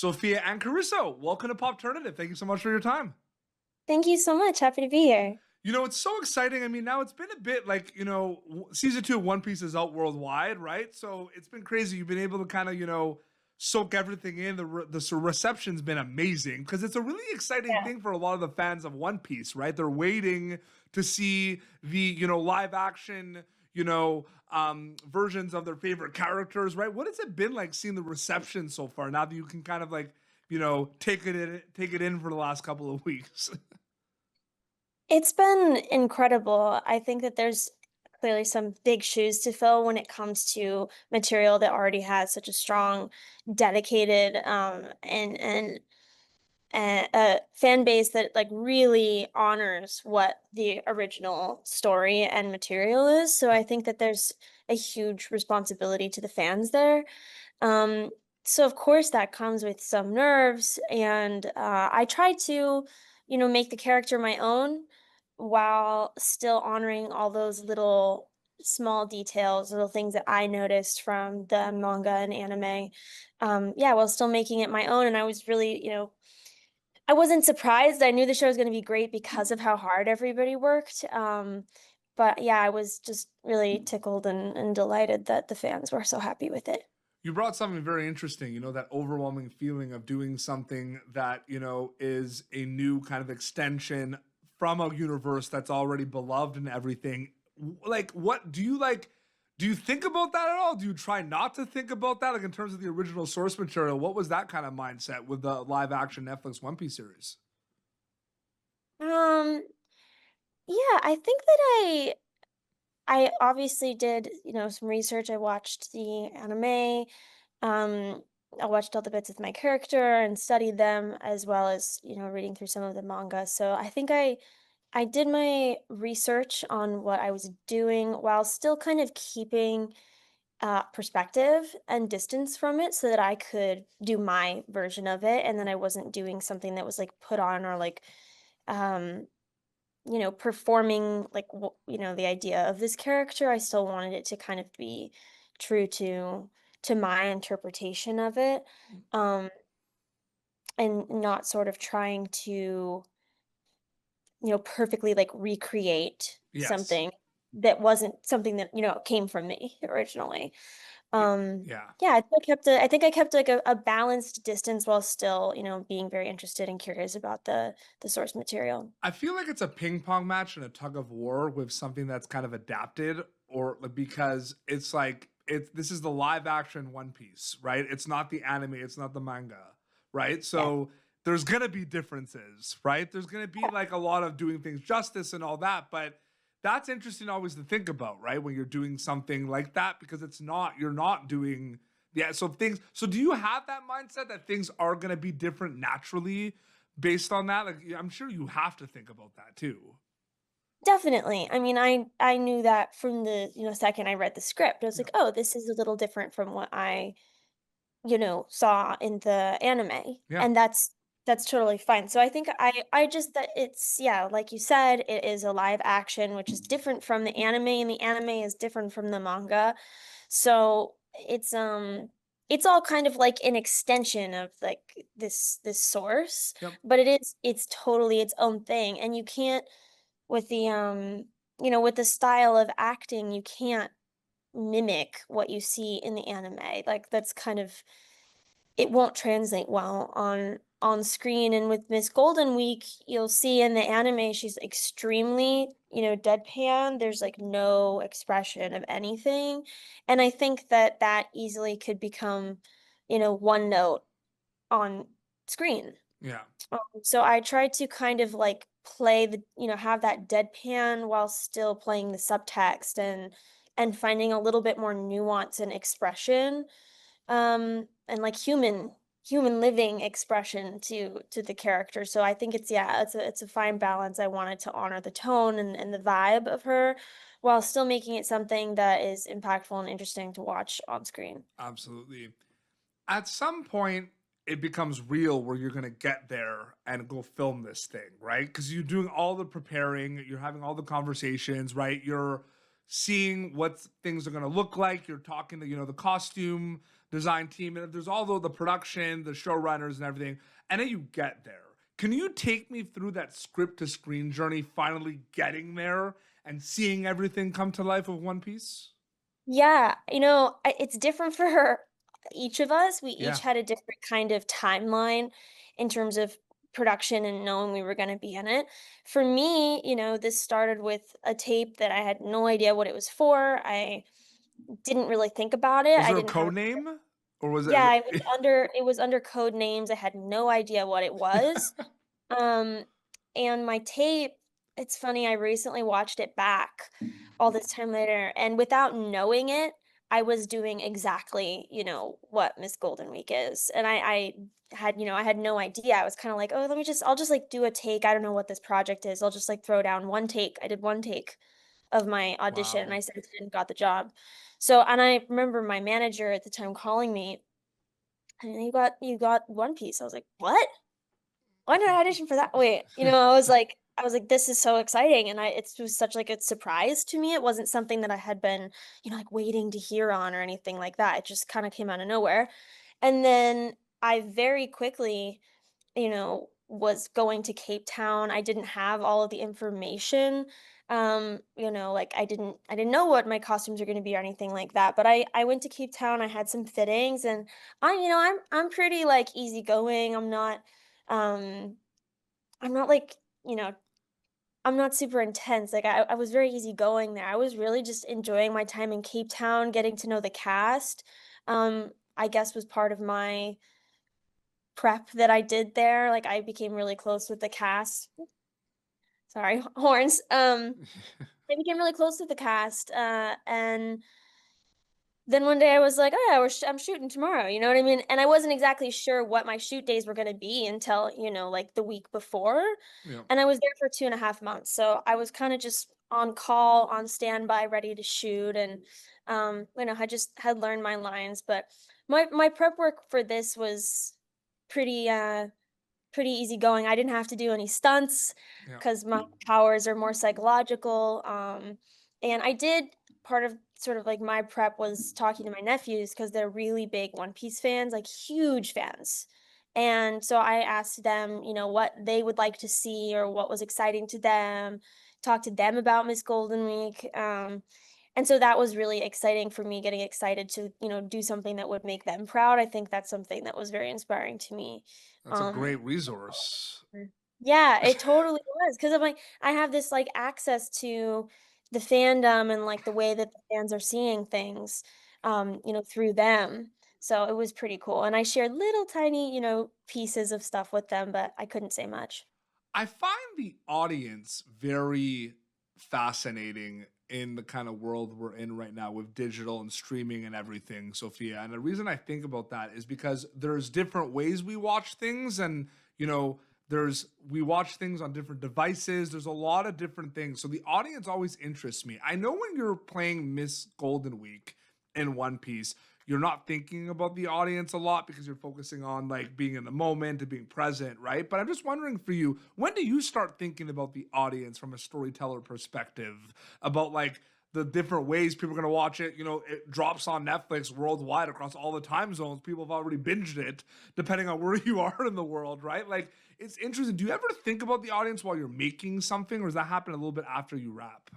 Sophia Anne Caruso. Welcome to Pop Alternative. Thank you so much for your time. Thank you so much. Happy to be here. It's so exciting. I mean, now it's been a bit like, season two of One Piece is out worldwide, right? So it's been crazy. You've been able to kind of, soak everything in. The reception's been amazing because it's a really exciting Yeah. thing for a lot of the fans of One Piece, right? They're waiting to see the, live action, versions of their favorite characters, right? What has it been like seeing the reception so far now that you can kind of like, take it in for the last couple of weeks? It's been incredible. I think that there's clearly some big shoes to fill when it comes to material that already has such a strong, dedicated, and a fan base that like really honors what the original story and material is. So I think that there's a huge responsibility to the fans there. Um, so of course that comes with some nerves, and I try to, make the character my own while still honoring all those little small details, little things that I noticed from the manga and anime. Yeah, while still making it my own. And I was really, I wasn't surprised. I knew the show was going to be great because of how hard everybody worked. But yeah, I was just really tickled and delighted that the fans were so happy with it. You brought something very interesting, that overwhelming feeling of doing something that, is a new kind of extension from a universe that's already beloved and everything. Like, what do you like? Do you think about that at all? Do you try not to think about that? Like, in terms of the original source material, what was that kind of mindset with the live action Netflix One Piece series? Um, yeah, I think that I obviously did, some research. I watched the anime. Um, I watched all the bits with my character and studied them as well as, reading through some of the manga. So I think I did my research on what I was doing while still kind of keeping perspective and distance from it so that I could do my version of it and then I wasn't doing something that was like put on or like um performing like the idea of this character. I still wanted it to kind of be true to my interpretation of it. Um and not sort of trying to, perfectly like recreate Yes. something that wasn't something that, came from me originally. Um, Yeah. yeah, I think I kept like a balanced distance while still, being very interested and curious about the source material. I feel like it's a ping pong match and a tug of war with something that's kind of adapted, or like, because it's like it's this is the live action One Piece, right? It's not the anime, it's not the manga, right? Yeah. So there's gonna be differences, right? There's gonna be like a lot of doing things justice and all that, but that's interesting always to think about, right? When you're doing something like that, because you're not doing, yeah. So do you have that mindset that things are gonna be different naturally based on that? Like, I'm sure you have to think about that too. Definitely. I mean, I knew that from the, second I read the script. I was Yeah. like, "Oh, this is a little different from what I, saw in the anime." Yeah. And that's totally fine. So I think I just that it's yeah, like you said, it is a live action, which is different from the anime, and the anime is different from the manga. So it's all kind of like an extension of like this source, Yep. but it's totally its own thing. And you can't with the with the style of acting, you can't mimic what you see in the anime. Like that's kind of it won't translate well on screen. And with Miss Goldenweek, you'll see in the anime she's extremely, deadpan. There's like no expression of anything. And I think that that easily could become, one note on screen. Yeah. So I tried to kind of like play the, have that deadpan while still playing the subtext and finding a little bit more nuance and expression, and like human living expression to the character. So I think it's yeah, it's a fine balance. I wanted to honor the tone and the vibe of her while still making it something that is impactful and interesting to watch on screen. Absolutely. At some point, it becomes real where you're going to get there and go film this thing, right? Because you're doing all the preparing, you're having all the conversations, right? You're seeing what things are going to look like. You're talking to, the costume design team, and there's all the production, the showrunners, and everything. And then you get there. Can you take me through that script to screen journey, finally getting there and seeing everything come to life of One Piece? Yeah, it's different for each of us. We each Yeah. had a different kind of timeline in terms of production and knowing we were going to be in it. For me, this started with a tape that I had no idea what it was for. I didn't really think about it. Was I there a didn't have code name? Or was it Yeah, it was under code names. I had no idea what it was. Um, and my tape, it's funny, I recently watched it back all this time later, and without knowing it, I was doing exactly, what Miss Goldenweek is. And I had no idea. I was kind of like, oh, I'll just like do a take. I don't know what this project is. I'll just like throw down one take. I did one take of my audition and wow. I sent it and got the job. So, and I remember my manager at the time calling me, and you got One Piece. I was like, what? Why did I audition for that? Wait, I was like, "This is so exciting," and it was such, like, a surprise to me. It wasn't something that I had been, like, waiting to hear on or anything like that. It just kinda came out of nowhere, and then I very quickly, was going to Cape Town. I didn't have all of the information, like, I didn't know what my costumes were gonna be or anything like that, but I went to Cape Town, I had some fittings, and I'm pretty, like, easygoing. Um I'm not like, you know, I'm not super intense. Like I was very easygoing there. I was really just enjoying my time in Cape Town, getting to know the cast. I guess was part of my prep that I did there. Like I became really close with the cast. Sorry, horns. I became really close with the cast, and then one day I was like, "Oh yeah, I'm shooting tomorrow." You know what I mean? And I wasn't exactly sure what my shoot days were going to be until like the week before. Yeah. And I was there for 2.5 months. So I was kind of just on call, on standby, ready to shoot. And, I just had learned my lines. But my prep work for this was pretty, pretty easygoing. I didn't have to do any stunts Yeah. because my powers are more psychological. And I did part of sort of like my prep was talking to my nephews because they're really big One Piece fans, like huge fans. And so I asked them, what they would like to see or what was exciting to them, talk to them about Miss Golden Week. And so that was really exciting for me, getting excited to, do something that would make them proud. I think that's something that was very inspiring to me. That's a Um, great resource. yeah, it totally was, 'cause I'm like, I have this, like, access to the fandom and, like, the way that the fans are seeing things, through them. So it was pretty cool, and I shared little tiny, pieces of stuff with them, but I couldn't say much. I find the audience very fascinating in the kind of world we're in right now with digital and streaming and everything, Sophia. And the reason I think about that is because there's different ways we watch things, and there's we watch things on different devices. There's a lot of different things. So the audience always interests me. I know when you're playing Miss Golden Week in One Piece, you're not thinking about the audience a lot because you're focusing on like being in the moment and being present, right? But I'm just wondering for you, when do you start thinking about the audience from a storyteller perspective, about like the different ways people are going to watch it? It drops on Netflix worldwide across all the time zones. People have already binged it depending on where you are in the world, right? Like it's interesting. Do you ever think about the audience while you're making something, or does that happen a little bit after you wrap?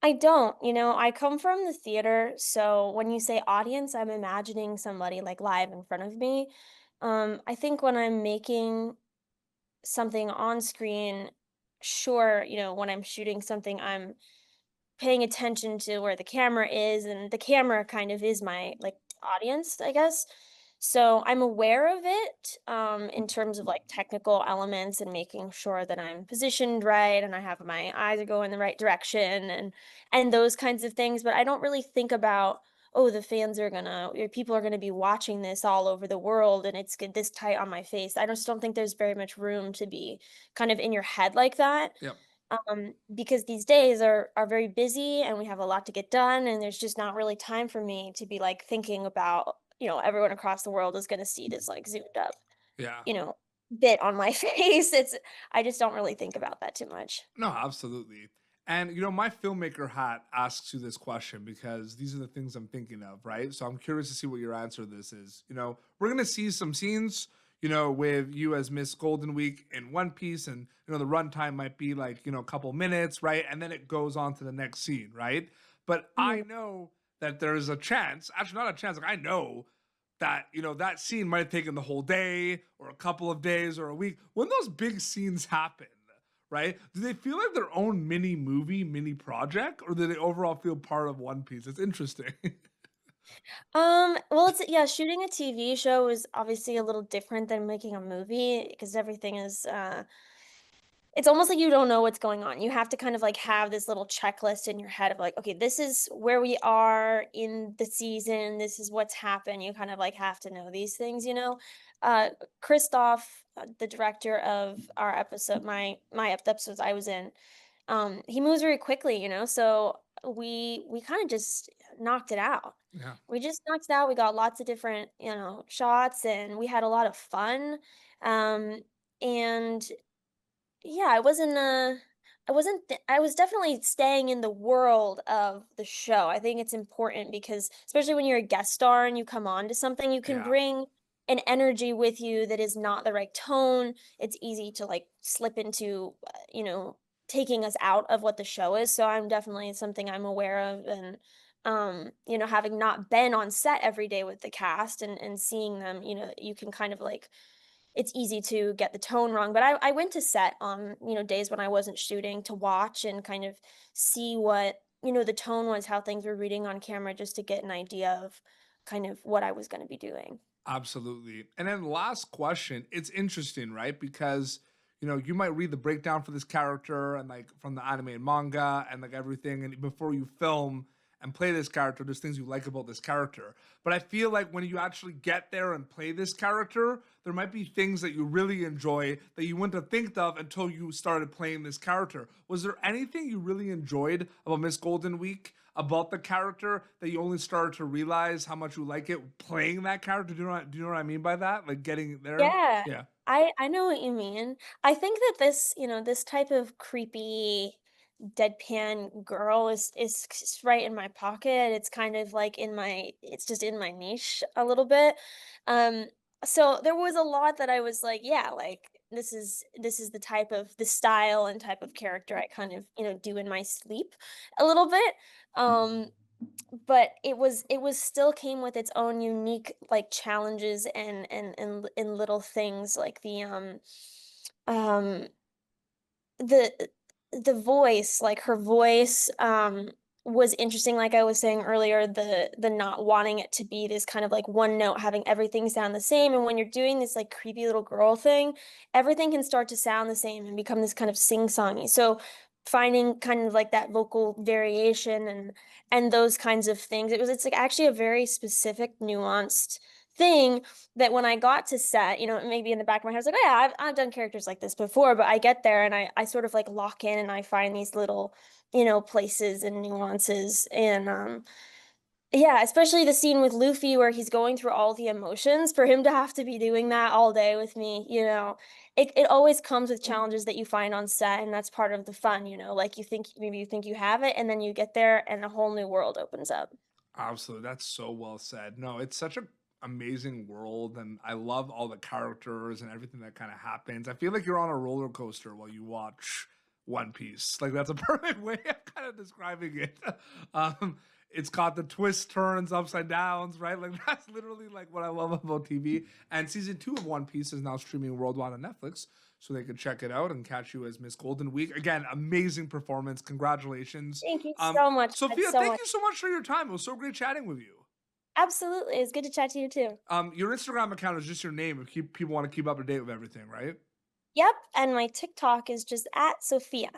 I don't, I come from the theater, so when you say audience, I'm imagining somebody, like, live in front of me. I think when I'm making something on screen, sure, when I'm shooting something, I'm paying attention to where the camera is, and the camera kind of is my, like, audience, I guess. So I'm aware of it, in terms of, like, technical elements and making sure that I'm positioned right and I have my eyes are going the right direction and those kinds of things, but I don't really think about, "Oh, the fans are gonna or people are gonna be watching this all over the world, and it's good this tight on my face." I just don't think there's very much room to be kind of in your head like that, Yep. because these days are very busy and we have a lot to get done, and there's just not really time for me to be like thinking about, everyone across the world is going to see this like zoomed up, Yeah. you know, bit on my face. I just don't really think about that too much. No, absolutely. And my filmmaker hat asks you this question because these are the things I'm thinking of, right? So I'm curious to see what your answer to this is. We're gonna see some scenes, with you as Miss Goldenweek in One Piece, and the runtime might be like, a couple minutes, right? And then it goes on to the next scene, right? But I Mhm. know that there's a chance, actually not a chance, like I know that that scene might have taken the whole day or a couple of days or a week. When those big scenes happen, right? Do they feel like their own mini movie, mini project, or do they overall feel part of One Piece? It's interesting. Well, yeah, shooting a TV show is obviously a little different than making a movie because everything is it's almost like you don't know what's going on. You have to kind of like have this little checklist in your head of like, okay, this is where we are in the season. This is what's happened. You kind of like have to know these things. Uh, Christoph, the director of our episode, the episodes I was in, he moves very quickly. So we kind of just knocked it out. Yeah, We just knocked it out. We got lots of different, shots, and we had a lot of fun. And yeah, I was definitely staying in the world of the show. I think it's important because especially when you're a guest star and you come on to something, you can yeah, bring an energy with you that is not the right tone. It's easy to like slip into, taking us out of what the show is. So I'm definitely something I'm aware of, and having not been on set every day with the cast and seeing them, you can kind of like it's easy to get the tone wrong. But I went to set on, days when I wasn't shooting to watch and kind of see what, the tone was, how things were reading on camera, just to get an idea of kind of what I was going to be doing. absolutely. And then last question, it's interesting, right? Because you might read the breakdown for this character and like from the anime and manga and like everything, and before you film and play this character, there's things you like about this character. But I feel like when you actually get there and play this character, there might be things that you really enjoy that you wouldn't have think of until you started playing this character. Was there anything you really enjoyed about Miss Golden Week, about the character, that you only started to realize how much you like it playing that character? Do you know what I mean by that? Like getting there? Yeah, Yeah. I know what you mean. I think that this type of creepy deadpan girl is right in my pocket. It's kind of like it's just in my niche a little bit. Um, so there was a lot that I was like, yeah, like this is the style and type of character I kind of, do in my sleep a little bit. Um, but it was still came with its own unique like challenges and little things like um the the voice, like, her voice, was interesting, like I was saying earlier, the not wanting it to be this kind of, like, one note, having everything sound the same, and when you're doing this, like, creepy little girl thing, everything can start to sound the same and become this kind of sing-songy, so finding kind of, like, that vocal variation and those kinds of things, it's, like, actually a very specific, nuanced thing that when I got to set, maybe in the back of my head, I was like, "Oh, yeah, I've done characters like this before," but I get there and I sort of, like, lock in and I find these little, places and nuances, and, yeah, especially the scene with Luffy where he's going through all the emotions, for him to have to be doing that all day with me, it always comes with challenges that you find on set, and that's part of the fun, like, you think you have it, and then you get there and a whole new world opens up. Absolutely. That's so well said. No, it's such a amazing world, and I love all the characters and everything that kind of happens. I feel like you're on a roller coaster while you watch One Piece. Like that's a perfect way of kind of describing it. Um it's got the twists, turns, upside downs, right? Like that's literally like what I love about TV. And season 2 of One Piece is now streaming worldwide on Netflix, so they can check it out and catch you as Miss Golden Week. Again, amazing performance. Congratulations. Thank you so much, I had Sophia, so thank much. you so much for your time. It was so great chatting with you. Absolutely, it's good to chat to you too. Your Instagram account is just your name if people want to keep up to date with everything, right? Yep, and my TikTok is just at Sophia.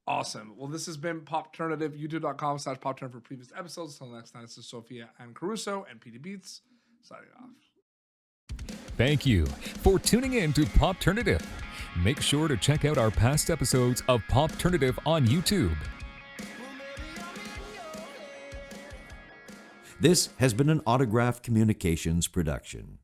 Awesome. Well, this has been Popternative, youtube.com/Popturn for previous episodes. Until next time, this is Sophia Anne Caruso and PD Beats signing off. Thank you for tuning in to Popternative. Make sure to check out our past episodes of Popternative on YouTube. This has been an Autograph Communications production.